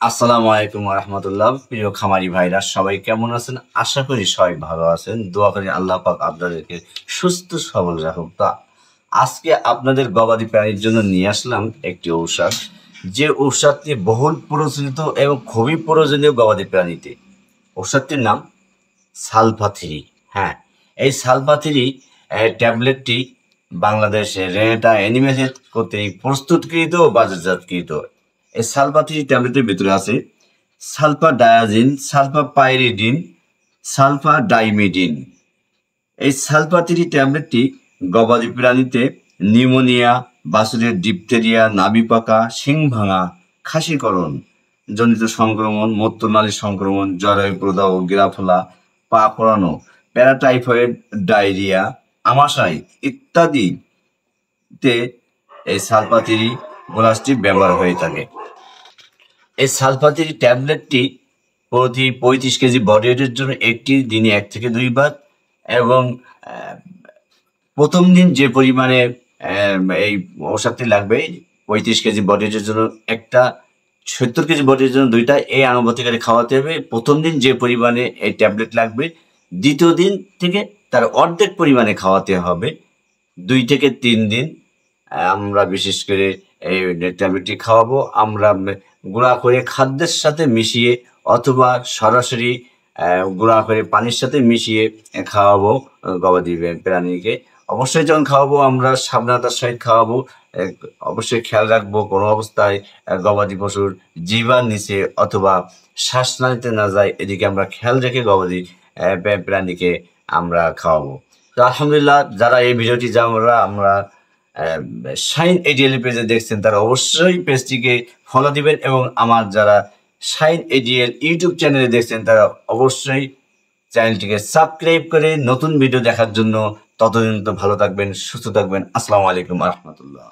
আসসালামু আলাইকুম রহমতুল্লাহ। প্রিয় খামারি ভাইরা সবাই কেমন আছেন? আশা করি সবাই ভালো আছেন। দোয়া করি আল্লাহ পাক আপনাদেরকে সুস্থ সবল রাখুক। তা আজকে আপনাদের গবাদি প্রাণীর জন্য নিয়ে আসলাম একটি ঔষধ, যে ঔষধটি বহুল প্রচলিত এবং খুবই প্রয়োজনীয় গবাদি প্রাণীতে। ঔষধটির নাম সালফা-3। হ্যাঁ, এই সালফা-3 ট্যাবলেটটি বাংলাদেশে রেনেটা অ্যানিমেল কর্তৃক প্রস্তুতকৃত ও বাজারজাতকৃত। এই সালফা-3 ট্যাবলেটের ভিতরে আছে সালফাডায়াজিন, সালফাপাইরিডিন, সালফাডাইমিডিন। এই সালফা-3 ট্যাবলেটটি গবাদি প্রাণীতে নিউমোনিয়া, বাছুরের ডিপথেরিয়া, নাভি পাকা, শিং ভাঙা, খাসিকরণ জনিত সংক্রমণ, মূত্রনালী সংক্রমণ, জরায়ু প্রদাহ, গিরাফোলা, পা পোড়ানো, প্যারাটাইফয়েড, ডায়রিয়া, আমাশয় ইত্যাদিতে এই সালফা-3 গোলাসটি ব্যবহার হয়ে থাকে। এই সালফা-3 ট্যাবলেটটি প্রতি 35 কেজি বডি ওয়েটের জন্য একটি দিনে 1 থেকে 2 বার, এবং প্রথম দিন যে পরিমাণে এই ঔষধটি লাগবে 35 কেজি বডি ওয়েটের জন্য একটা, 70 কেজি বডির জন্য 2টা, এই আনুপাতিকারে খাওয়াতে হবে। প্রথম দিন যে পরিমাণে এই ট্যাবলেট লাগবে, দ্বিতীয় দিন থেকে তার অর্ধেক পরিমাণে খাওয়াতে হবে 2 থেকে 3 দিন। আমরা বিশেষ করে এই ট্যাবলেটটি খাওয়াবো আমরা গুঁড়া করে খাদ্যের সাথে মিশিয়ে, অথবা সরাসরি গুঁড়া করে পানির সাথে মিশিয়ে খাওয়াবো গবাদি প্রাণীকে। অবশ্যই যখন খাওয়াবো আমরা সাবধানতার সহিত খাওয়াবো। অবশ্যই খেয়াল রাখবো কোনো অবস্থায় গবাদি পশুর জিহ্বার নিচে অথবা শ্বাস নালীতে না যায়, এদিকে আমরা খেয়াল রেখে গবাদি প্রাণীকে আমরা খাওয়াবো। তো আলহামদুলিল্লাহ, যারা এই ভিডিওটি আমরা শাইন এডিএল পেজে দেখছেন তারা অবশ্যই পেজটিকে ফলো দিবেন, এবং আমার যারা শাইন এডিএল ইউটিউব চ্যানেলে দেখছেন তারা অবশ্যই চ্যানেলটিকে সাবস্ক্রাইব করে নতুন ভিডিও দেখার জন্য। ততদিন তো ভালো থাকবেন, সুস্থ থাকবেন। আসসালামু আলাইকুম রহমতুল্লাহ।